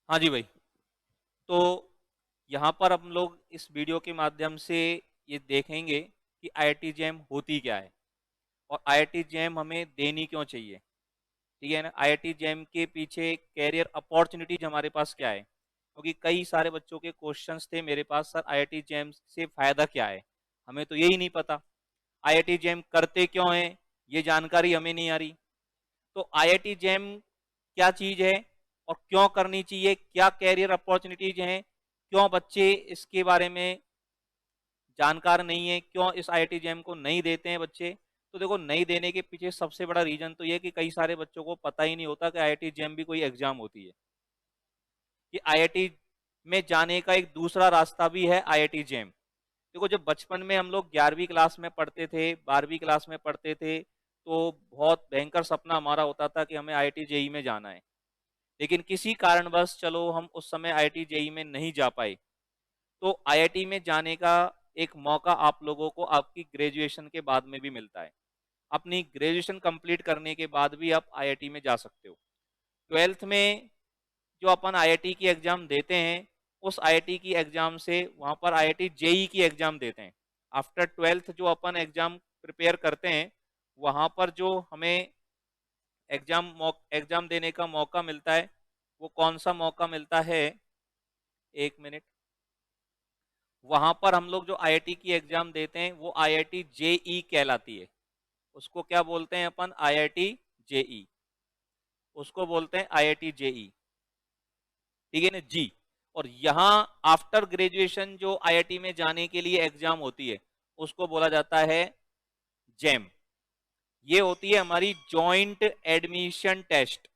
हाँ जी भाई। तो यहाँ पर हम लोग इस वीडियो के माध्यम से ये देखेंगे कि आईआईटी जैम होती क्या है और आईआईटी जैम हमें देनी क्यों चाहिए। ठीक है ना, आईआईटी जैम के पीछे कैरियर अपॉर्चुनिटीज हमारे पास क्या है, क्योंकि कई सारे बच्चों के क्वेश्चंस थे मेरे पास, सर आईआईटी जैम से फायदा क्या है, हमें तो यही नहीं पता, आईआईटी जैम करते क्यों है ये जानकारी हमें नहीं आ रही। तो आईआईटी जैम क्या चीज है और क्यों करनी चाहिए, क्या कैरियर अपॉर्चुनिटीज हैं, क्यों बच्चे इसके बारे में जानकार नहीं है, क्यों इस आईआईटी जैम को नहीं देते हैं बच्चे। तो देखो, नहीं देने के पीछे सबसे बड़ा रीजन तो ये कि कई सारे बच्चों को पता ही नहीं होता कि आईआईटी जैम भी कोई एग्जाम होती है, कि आईआईटी में जाने का एक दूसरा रास्ता भी है आईआईटी जैम। देखो, जब बचपन में हम लोग 11वीं क्लास में पढ़ते थे, 12वीं क्लास में पढ़ते थे, तो बहुत भयंकर सपना हमारा होता था कि हमें आईआईटी जेई में जाना है। लेकिन किसी कारणवश चलो हम उस समय आईआईटी जेई में नहीं जा पाए, तो आईआईटी में जाने का एक मौका आप लोगों को आपकी ग्रेजुएशन के बाद में भी मिलता है। अपनी ग्रेजुएशन कंप्लीट करने के बाद भी आप आईआईटी में जा सकते हो। 12th में जो अपन आईआईटी की एग्जाम देते हैं, उस आईआईटी की एग्जाम से वहां पर आईआईटी जेई की एग्जाम देते हैं। आफ्टर 12th जो अपन एग्जाम प्रिपेयर करते हैं, वहां पर जो हमें एग्जाम देने का मौका मिलता है, वो कौन सा मौका मिलता है, एक मिनट। वहां पर हम लोग जो आईआईटी की एग्जाम देते हैं वो आईआईटी जेई कहलाती है। उसको क्या बोलते हैं अपन, आईआईटी जेई, उसको बोलते हैं आईआईटी जेई। ठीक है ना जी। और यहाँ आफ्टर ग्रेजुएशन जो आईआईटी में जाने के लिए एग्जाम होती है, उसको बोला जाता है जैम। ये होती है हमारी जॉइंट एडमिशन टेस्ट,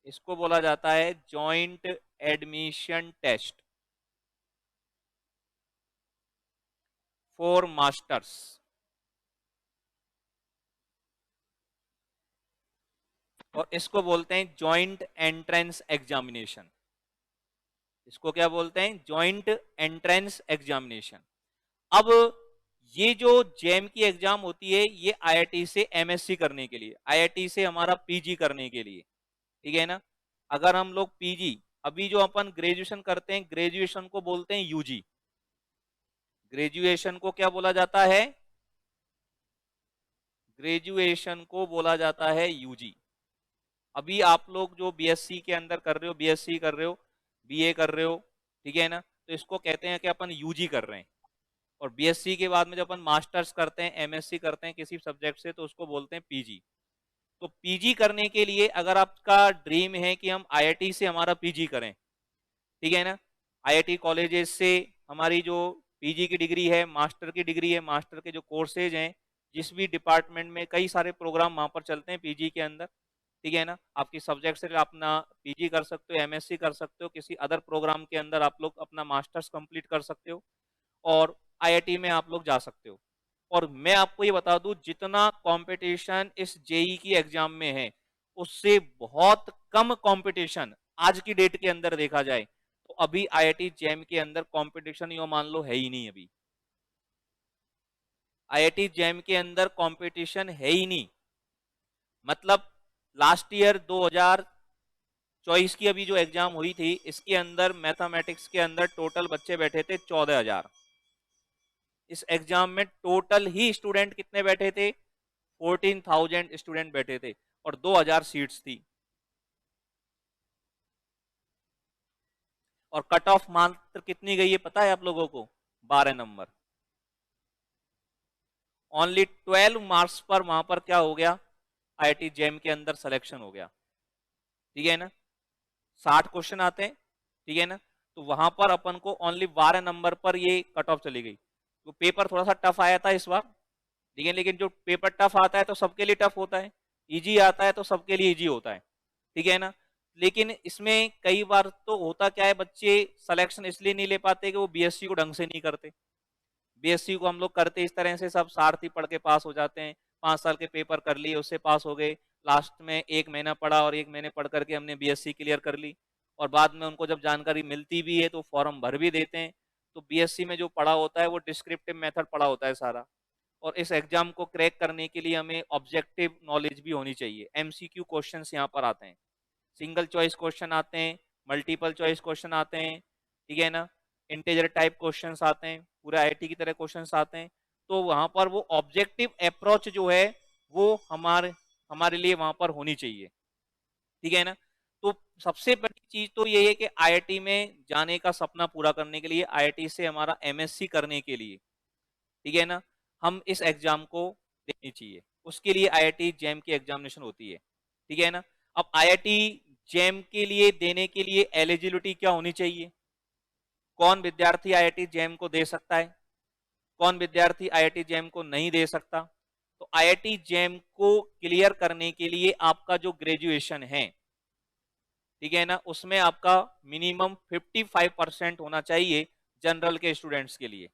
इसको बोला जाता है joint admission test for masters. और इसको बोलते हैं जॉइंट एंट्रेंस एग्जामिनेशन, इसको क्या बोलते हैं, जॉइंट एंट्रेंस एग्जामिनेशन। अब ये जो जेम की एग्जाम होती है, ये आईआईटी से एमएससी करने के लिए, आईआईटी से हमारा पीजी करने के लिए। ठीक है ना। अगर हम लोग पीजी, अभी जो अपन ग्रेजुएशन करते हैं, ग्रेजुएशन को बोलते हैं यूजी। ग्रेजुएशन को क्या बोला जाता है, ग्रेजुएशन को बोला जाता है यूजी। अभी आप लोग जो बीएससी के अंदर कर रहे हो, बीएससी कर रहे हो, बीए कर रहे हो, ठीक है ना, तो इसको कहते हैं कि अपन यूजी कर रहे हैं। और बीएससी के बाद में जब अपन मास्टर्स करते हैं, एमएससी करते हैं किसी सब्जेक्ट से, तो उसको बोलते हैं पीजी। तो पीजी करने के लिए अगर आपका ड्रीम है कि हम आईआईटी से हमारा पीजी करें, ठीक है ना, आईआईटी कॉलेजेस से हमारी जो पीजी की डिग्री है, मास्टर की डिग्री है, मास्टर के जो कोर्सेज हैं, जिस भी डिपार्टमेंट में कई सारे प्रोग्राम वहां पर चलते हैं पीजी के अंदर। ठीक है ना, आपकी सब्जेक्ट से अपना पीजी कर सकते हो, एमएससी कर सकते हो, किसी अदर प्रोग्राम के अंदर आप लोग अपना मास्टर्स कंप्लीट कर सकते हो, और आईआईटी में आप लोग जा सकते हो। और मैं आपको ये बता दूं, जितना कंपटीशन इस जेई की एग्जाम में है, उससे बहुत कम कंपटीशन आज की डेट के अंदर देखा जाए तो अभी आईआईटी जेम के अंदर कंपटीशन यो मान लो है ही नहीं। अभी आईआईटी जेम के अंदर कंपटीशन है ही नहीं। मतलब लास्ट ईयर 2024 की अभी जो एग्जाम हुई थी, इसके अंदर मैथमेटिक्स के अंदर टोटल बच्चे बैठे थे 14,000। इस एग्जाम में टोटल ही स्टूडेंट कितने बैठे थे, 14,000 स्टूडेंट बैठे थे, और 2,000 सीट्स थी। और कट ऑफ मात्र कितनी गई है पता है आप लोगों को, 12 नंबर। ओनली 12 मार्क्स पर वहां पर क्या हो गया, आईआईटी जेम के अंदर सिलेक्शन हो गया। ठीक है ना, 60 क्वेश्चन आते हैं, ठीक है ना, तो वहां पर अपन को ओनली 12 नंबर पर ये कट ऑफ चली गई। तो पेपर थोड़ा सा टफ आया था इस बार, ठीक है, लेकिन जो पेपर टफ आता है तो सबके लिए टफ होता है, इजी आता है तो सबके लिए इजी होता है। ठीक है ना। लेकिन इसमें कई बार तो होता क्या है, बच्चे सिलेक्शन इसलिए नहीं ले पाते कि वो बीएससी को ढंग से नहीं करते। बीएससी को हम लोग करते इस तरह से, सब सारथी पढ़ के पास हो जाते हैं, 5 साल के पेपर कर लिए, उससे पास हो गए, लास्ट में 1 महीना पढ़ा और 1 महीने पढ़ करके हमने बीएससी क्लियर कर ली। और बाद में उनको जब जानकारी मिलती भी है तो फॉर्म भर भी देते हैं। तो बीएससी में जो पढ़ा होता है वो डिस्क्रिप्टिव मेथड पढ़ा होता है सारा। और इस एग्जाम को क्रैक करने के लिए हमें ऑब्जेक्टिव नॉलेज भी होनी चाहिए, एमसीक्यू क्वेश्चंस यहाँ पर आते हैं। सिंगल चॉइस क्वेश्चन आते हैं, मल्टीपल चॉइस क्वेश्चन आते हैं, ठीक है ना, इंटीजर टाइप क्वेश्चंस आते हैं, पूरा आईआईटी की तरह क्वेश्चंस आते हैं। तो वहां पर वो ऑब्जेक्टिव अप्रोच जो है वो हमारे लिए वहां पर होनी चाहिए, ठीक है ना। तो सबसे बड़ी चीज तो ये है कि आईआईटी में जाने का सपना पूरा करने के लिए, आईआईटी से हमारा एमएससी करने के लिए, ठीक है ना, हम इस एग्जाम को देनी चाहिए। उसके लिए आईआईटी जैम की एग्जामिनेशन होती है, ठीक है ना। अब आईआईटी जैम के लिए देने के लिए एलिजिबिलिटी क्या होनी चाहिए, कौन विद्यार्थी आईआईटी जैम को दे सकता है, कौन विद्यार्थी आईआईटी जैम को नहीं दे सकता। तो आईआईटी जैम को क्लियर करने के लिए आपका जो ग्रेजुएशन है, ठीक है ना, उसमें आपका मिनिमम 55% होना चाहिए जनरल के स्टूडेंट्स के लिए।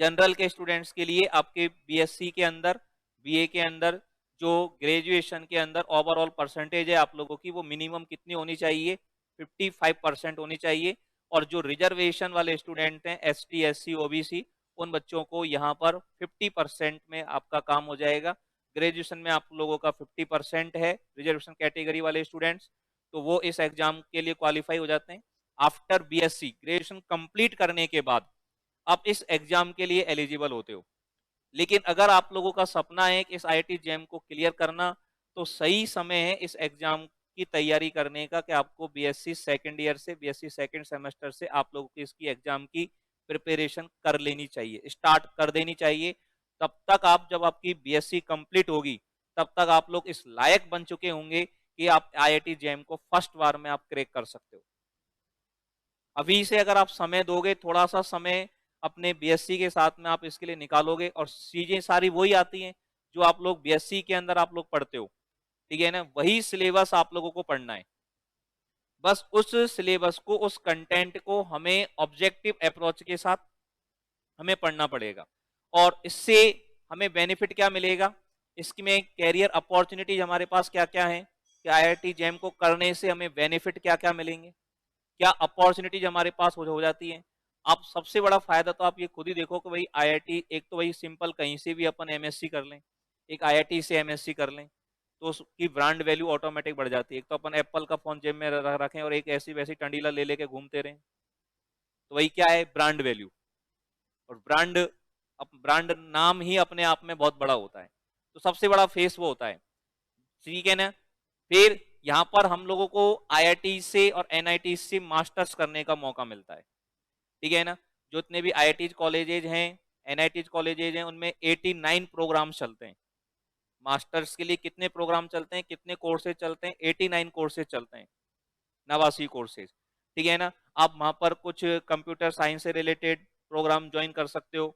जनरल के स्टूडेंट्स के लिए आपके बीएससी के अंदर, बीए के अंदर जो ग्रेजुएशन के अंदर ओवरऑल परसेंटेज है आप लोगों की, वो मिनिमम कितनी होनी चाहिए, 55% होनी चाहिए। और जो रिजर्वेशन वाले स्टूडेंट हैं, एसटी, एससी, ओबीसी, उन बच्चों को यहाँ पर 50% में आपका काम हो जाएगा। ग्रेजुएशन में आप लोगों का 50% है रिजर्वेशन कैटेगरी वाले स्टूडेंट्स, तो वो इस एग्जाम के लिए क्वालिफाई हो जाते हैं। आफ्टर बीएससी ग्रेजुएशन कंप्लीट करने के बाद आप इस एग्जाम के लिए एलिजिबल होते हो। लेकिन अगर आप लोगों का सपना है कि इस आईआईटी जैम को क्लियर करना, तो सही समय है इस एग्जाम की तैयारी करने का कि आपको बीएससी सेकंड ईयर से, बीएससी सेकंड सेमेस्टर से आप लोगों की इसकी एग्जाम की प्रिपरेशन कर लेनी चाहिए, स्टार्ट कर देनी चाहिए। तब तक आप, जब आपकी बीएससी कंप्लीट होगी, तब तक आप लोग इस लायक बन चुके होंगे कि आप आईआईटी जैम को फर्स्ट बार में आप क्रैक कर सकते हो। अभी से अगर आप समय दोगे, थोड़ा सा समय अपने बीएससी के साथ में आप इसके लिए निकालोगे, और चीजें सारी वही आती हैं जो आप लोग बीएससी के अंदर आप लोग पढ़ते हो, ठीक है ना, वही सिलेबस आप लोगों को पढ़ना है। बस उस सिलेबस को, उस कंटेंट को हमें ऑब्जेक्टिव अप्रोच के साथ हमें पढ़ना पड़ेगा। और इससे हमें बेनिफिट क्या मिलेगा, इसमें कैरियर अपॉर्चुनिटीज हमारे पास क्या क्या है, कि आईआईटी जैम को करने से हमें बेनिफिट क्या क्या मिलेंगे, क्या अपॉर्चुनिटीज हमारे पास हो जाती है। आप सबसे बड़ा फायदा तो आप ये खुद ही देखो कि भाई आईआईटी, एक तो वही सिंपल कहीं से भी अपन एमएससी कर लें, एक आईआईटी से एमएससी कर लें, तो उसकी ब्रांड वैल्यू ऑटोमेटिक बढ़ जाती है। एक तो अपन एप्पल का फोन जेब में रखें और एक ऐसी वैसी टंडीला ले लेके घूमते रहें, तो वही क्या है, ब्रांड वैल्यू। और ब्रांड नाम ही अपने आप में बहुत बड़ा होता है, तो सबसे बड़ा फेस वो होता है, ठीक है ना। फिर यहाँ पर हम लोगों को आईआईटी से और एनआईटी से मास्टर्स करने का मौका मिलता है, ठीक है ना। जो इतने भी आईआईटी कॉलेजेज हैं, एनआईटी कॉलेजेज हैं, उनमें 89 प्रोग्राम चलते हैं। मास्टर्स के लिए कितने प्रोग्राम चलते हैं, कितने कोर्सेज चलते हैं, 89 कोर्सेज चलते हैं, 89 कोर्सेज, ठीक है ना। आप वहां पर कुछ कंप्यूटर साइंस से रिलेटेड प्रोग्राम ज्वाइन कर सकते हो,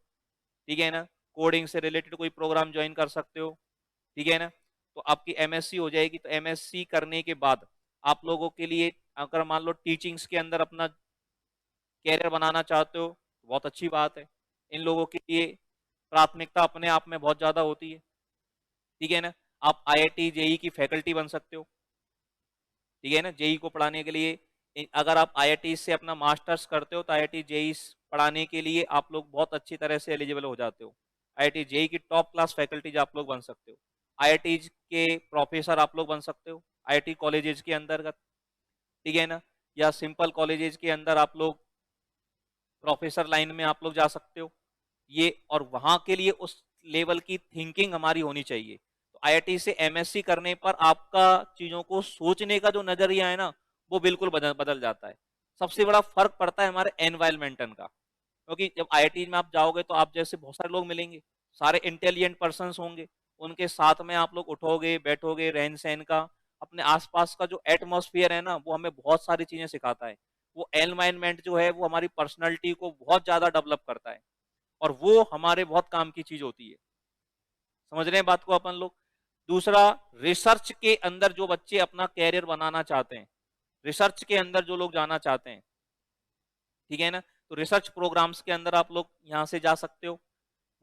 ठीक है ना, कोडिंग से रिलेटेड कोई प्रोग्राम ज्वाइन कर सकते हो, ठीक है ना। तो आपकी एमएससी हो जाएगी। तो एमएससी करने के बाद आप लोगों के लिए, अगर मान लो टीचिंग्स के अंदर अपना कैरियर बनाना चाहते हो, बहुत अच्छी बात है। इन लोगों के लिए प्राथमिकता अपने आप में बहुत ज्यादा होती है, ठीक है ना। आप आईआईटी जेई की फैकल्टी बन सकते हो, ठीक है ना, जेई को पढ़ाने के लिए। अगर आप आईआईटी से अपना मास्टर्स करते हो, तो आईआईटी जेई पढ़ाने के लिए आप लोग बहुत अच्छी तरह से एलिजिबल हो जाते हो। आईआईटी जेई की टॉप क्लास फैकल्टीज आप लोग बन सकते हो, आईआईटी के प्रोफेसर आप लोग बन सकते हो आईआईटी कॉलेजेस के अंतर्गत, ठीक है ना। या सिंपल कॉलेजेस के अंदर आप लोग प्रोफेसर लाइन में आप लोग जा सकते हो ये। और वहां के लिए उस लेवल की थिंकिंग हमारी होनी चाहिए। तो आईआईटी से एमएससी करने पर आपका चीजों को सोचने का जो नजरिया है ना, वो बिल्कुल बदल जाता है। सबसे बड़ा फर्क पड़ता है हमारे एनवायरमेंटन का, क्योंकि जब आईआईटी में आप जाओगे तो आप जैसे बहुत सारे लोग मिलेंगे, सारे इंटेलिजेंट पर्सन होंगे, उनके साथ में आप लोग उठोगे बैठोगे, रहन सहन का, अपने आसपास का जो एटमोसफियर है ना, वो हमें बहुत सारी चीजें सिखाता है। वो एनवायरमेंट जो है वो हमारी पर्सनैलिटी को बहुत ज्यादा डेवलप करता है, और वो हमारे बहुत काम की चीज होती है। समझ रहे हैं बात को अपन लोग। दूसरा, रिसर्च के अंदर जो बच्चे अपना कैरियर बनाना चाहते हैं, रिसर्च के अंदर जो लोग जाना चाहते हैं, ठीक है ना, तो रिसर्च प्रोग्राम्स के अंदर आप लोग यहाँ से जा सकते हो।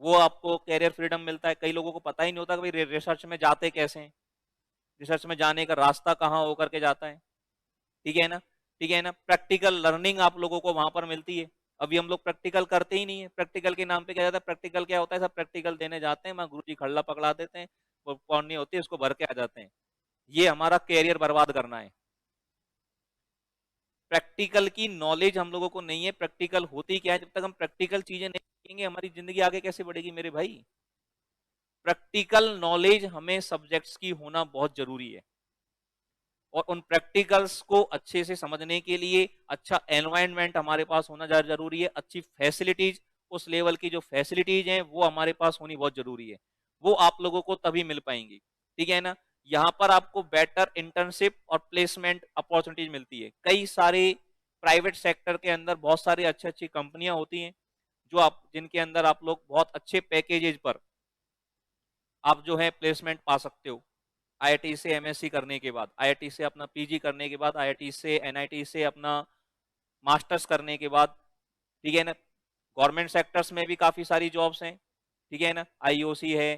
वो आपको कैरियर फ्रीडम मिलता है। कई लोगों को पता ही नहीं होता कि भाई रिसर्च में जाते कैसे हैं, रिसर्च में जाने का रास्ता कहाँ होकर के जाता है, ठीक है ना। ठीक है ना, प्रैक्टिकल लर्निंग आप लोगों को वहां पर मिलती है। अभी हम लोग प्रैक्टिकल करते ही नहीं है। प्रैक्टिकल के नाम पे क्या जाता है, प्रैक्टिकल क्या होता है, सब प्रैक्टिकल देने जाते हैं, वहां गुरुजी खल्ला पकड़ा देते हैं, वो पौनी होती है, उसको भर के आ जाते हैं। ये हमारा कैरियर बर्बाद करना है। प्रैक्टिकल की नॉलेज हम लोगों को नहीं है। प्रैक्टिकल होती क्या है, जब तक हम प्रैक्टिकल चीजें नहीं सीखेंगे हमारी जिंदगी आगे कैसे बढ़ेगी मेरे भाई। प्रैक्टिकल नॉलेज हमें सब्जेक्ट्स की होना बहुत जरूरी है, और उन प्रैक्टिकल्स को अच्छे से समझने के लिए अच्छा एनवायरनमेंट हमारे पास होना जरूरी है। अच्छी फैसिलिटीज, उस लेवल की जो फैसिलिटीज हैं वो हमारे पास होनी बहुत जरूरी है। वो आप लोगों को तभी मिल पाएंगी, ठीक है ना। यहाँ पर आपको बेटर इंटर्नशिप और प्लेसमेंट अपॉर्चुनिटीज मिलती है। कई सारे प्राइवेट सेक्टर के अंदर बहुत सारी अच्छी अच्छी कंपनियां होती हैं जो आप, जिनके अंदर आप लोग बहुत अच्छे पैकेजेज पर आप जो है प्लेसमेंट पा सकते हो। आईआईटी से एमएससी करने के बाद, आईआईटी से अपना पीजी करने के बाद, आईआईटी से एनआईटी से अपना मास्टर्स करने के बाद, ठीक है ना। गवर्नमेंट सेक्टर्स में भी काफी सारी जॉब्स हैं, ठीक है ना। आईओसी है,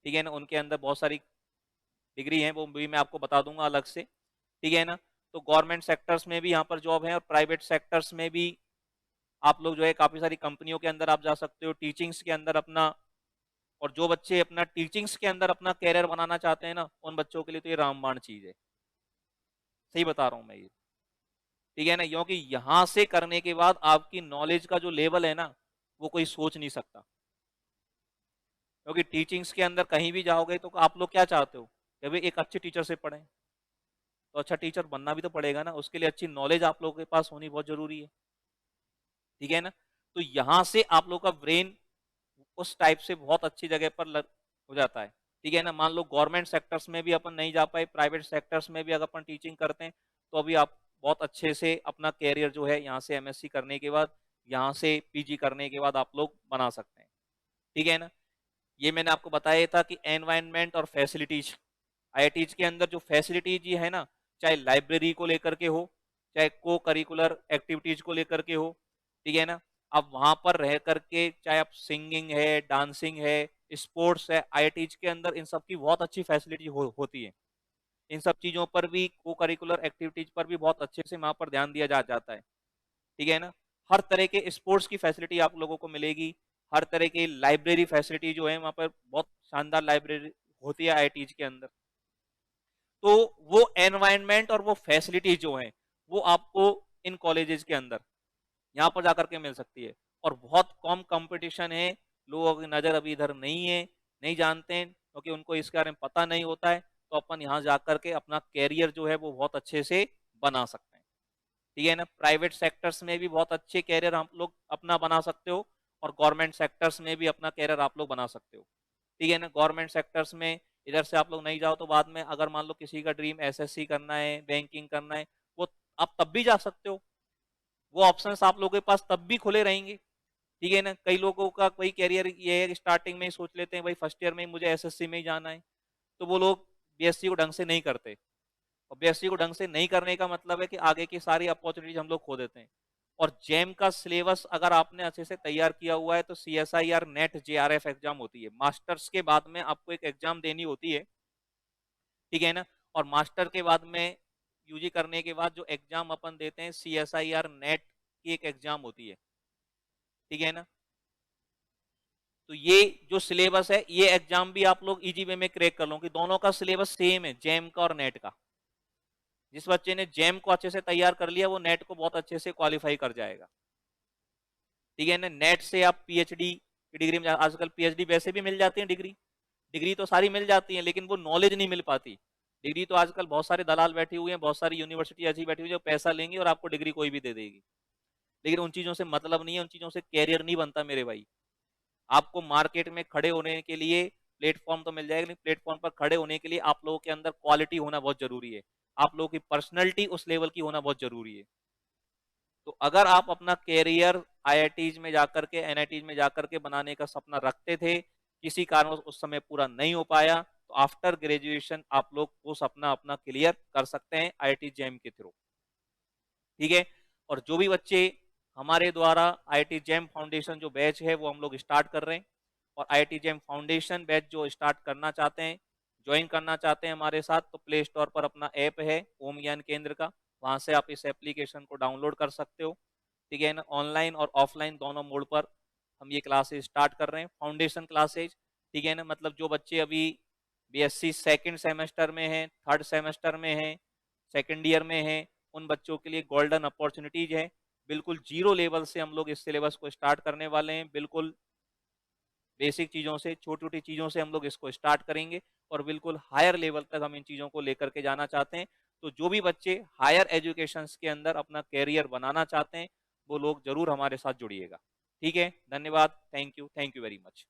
ठीक है ना, उनके अंदर बहुत सारी डिग्री है, वो भी मैं आपको बता दूंगा अलग से, ठीक है ना। तो गवर्नमेंट सेक्टर्स में भी यहाँ पर जॉब है, और प्राइवेट सेक्टर्स में भी आप लोग जो है काफी सारी कंपनियों के अंदर आप जा सकते हो, टीचिंग्स के अंदर अपना। और जो बच्चे अपना टीचिंग्स के अंदर अपना कैरियर बनाना चाहते हैं ना, उन बच्चों के लिए तो ये रामबाण चीज है। सही बता रहा हूं मैं ये, ठीक है ना। क्योंकि यहां से करने के बाद आपकी नॉलेज का जो लेवल है ना, वो कोई सोच नहीं सकता। क्योंकि टीचिंग्स के अंदर कहीं भी जाओगे तो आप लोग क्या चाहते हो कि भाई एक अच्छे टीचर से पढ़ें। तो अच्छा टीचर बनना भी तो पड़ेगा ना, उसके लिए अच्छी नॉलेज आप लोगों के पास होनी बहुत जरूरी है, ठीक है ना। तो यहां से आप लोग का ब्रेन उस टाइप से बहुत अच्छी जगह पर हो जाता है, ठीक है ना। मान लो गवर्नमेंट सेक्टर्स में भी अपन नहीं जा पाए, प्राइवेट सेक्टर्स में भी अगर अपन टीचिंग करते हैं, तो अभी आप बहुत अच्छे से अपना कैरियर जो है यहाँ से एमएससी करने के बाद, यहाँ से पीजी करने के बाद आप लोग बना सकते हैं, ठीक है ना। ये मैंने आपको बताया था कि एनवायरनमेंट और फैसिलिटीज, आईआईटीज के अंदर जो फैसिलिटीज ये है ना, चाहे लाइब्रेरी को लेकर के हो, चाहे को करिकुलर एक्टिविटीज को लेकर के हो, ठीक है ना। अब वहां पर रह करके चाहे आप सिंगिंग है, डांसिंग है, स्पोर्ट्स है, आईआईटीज के अंदर इन सब की बहुत अच्छी फैसिलिटी होती है। इन सब चीजों पर भी, को करिकुलर एक्टिविटीज पर भी बहुत अच्छे से वहां पर ध्यान दिया जाता है, ठीक है ना। हर तरह के स्पोर्ट्स की फैसिलिटी आप लोगों को मिलेगी। हर तरह की लाइब्रेरी फैसिलिटी जो है वहां पर बहुत शानदार लाइब्रेरी होती है आईआईटीज के अंदर। तो वो एनवायरनमेंट और वो फैसिलिटी जो है वो आपको इन कॉलेजेस के अंदर यहाँ पर जाकर के मिल सकती है। और बहुत कम कंपटीशन है, लोगों की नज़र अभी इधर नहीं है, नहीं जानते हैं क्योंकि उनको इसके बारे में पता नहीं होता है। तो अपन यहाँ जाकर के अपना कैरियर जो है वो बहुत अच्छे से बना सकते हैं, ठीक है ना। प्राइवेट सेक्टर्स में भी बहुत अच्छे कैरियर हम लोग अपना बना सकते हो, और गवर्नमेंट सेक्टर्स में भी अपना कैरियर आप लोग बना सकते हो, ठीक है ना। गवर्नमेंट सेक्टर्स में इधर से आप लोग नहीं जाओ तो बाद में अगर मान लो किसी का ड्रीम एसएससी करना है, बैंकिंग करना है, वो आप तब भी जा सकते हो। वो ऑप्शंस आप लोगों के पास तब भी खुले रहेंगे, ठीक है ना। कई लोगों का कोई कैरियर ये है कि स्टार्टिंग में ही सोच लेते हैं भाई फर्स्ट ईयर में ही मुझे एसएससी में ही जाना है, तो वो लोग बीएससी को ढंग से नहीं करते। और बीएससी को ढंग से नहीं करने का मतलब है कि आगे की सारी अपॉर्चुनिटीज हम लोग खो देते हैं। और जेम का सिलेबस अगर आपने अच्छे से तैयार किया हुआ है तो सीएसआईआर नेट जेआरएफ एग्जाम होती है, मास्टर्स के बाद में आपको एक एग्जाम देनी होती है, ठीक है ना। और मास्टर के बाद में यूजी करने के बाद जो एग्जाम अपन देते हैं सीएसआईआर नेट की एक एग्जाम होती है, ठीक है ना। तो ये जो सिलेबस है ये एग्जाम भी आप लोग इजी वे में क्रैक कर लो कि दोनों का सिलेबस सेम है, जेम का और नेट का। जिस बच्चे ने जेम को अच्छे से तैयार कर लिया वो नेट को बहुत अच्छे से क्वालिफाई कर जाएगा, ठीक है ना। नेट से आप पीएचडी की डिग्री में, आजकल पीएचडी वैसे भी मिल जाती है, डिग्री डिग्री तो सारी मिल जाती है, लेकिन वो नॉलेज नहीं मिल पाती। डिग्री तो आजकल बहुत सारे दलाल बैठे हुए हैं, बहुत सारी यूनिवर्सिटी ऐसी बैठी हुई है जो पैसा लेंगे और आपको डिग्री कोई भी दे देगी, लेकिन उन चीजों से मतलब नहीं है, उन चीजों से कैरियर नहीं बनता मेरे भाई। आपको मार्केट में खड़े होने के लिए प्लेटफॉर्म तो मिल जाएगा, लेकिन प्लेटफॉर्म पर खड़े होने के लिए आप लोगों के अंदर क्वालिटी होना बहुत जरूरी है, आप लोगों की पर्सनैलिटी उस लेवल की होना बहुत जरूरी है। तो अगर आप अपना कैरियर आईआईटीज में जाकर के, एनआईटीज में जाकर के बनाने का सपना रखते थे, किसी कारण उस समय पूरा नहीं हो पाया, तो आफ्टर ग्रेजुएशन आप लोग वो सपना अपना क्लियर कर सकते हैं आईआईटी जेम के थ्रू, ठीक है। और जो भी बच्चे हमारे द्वारा आईआईटी जेम फाउंडेशन जो बैच है वो हम लोग स्टार्ट कर रहे हैं, और आईआईटी जेम फाउंडेशन बैच जो स्टार्ट करना चाहते हैं, ज्वाइन करना चाहते हैं हमारे साथ, तो प्ले स्टोर पर अपना ऐप है ओम ज्ञान केंद्र का, वहां से आप इस एप्लीकेशन को डाउनलोड कर सकते हो, ठीक है ना। ऑनलाइन और ऑफलाइन दोनों मोड पर हम ये क्लासेज स्टार्ट कर रहे हैं, फाउंडेशन क्लासेज, ठीक है ना। मतलब जो बच्चे अभी बीएससी सेकंड सेमेस्टर में है, थर्ड सेमेस्टर में है, सेकंड ईयर में है, उन बच्चों के लिए गोल्डन अपॉर्चुनिटीज है। बिल्कुल जीरो लेवल से हम लोग इस सिलेबस को स्टार्ट करने वाले हैं, बिल्कुल बेसिक चीज़ों से, छोटी छोटी चीज़ों से हम लोग इसको स्टार्ट करेंगे और बिल्कुल हायर लेवल तक हम इन चीज़ों को लेकर के जाना चाहते हैं। तो जो भी बच्चे हायर एजुकेशंस के अंदर अपना कैरियर बनाना चाहते हैं, वो लोग जरूर हमारे साथ जुड़िएगा। ठीक है, धन्यवाद, थैंक यू वेरी मच।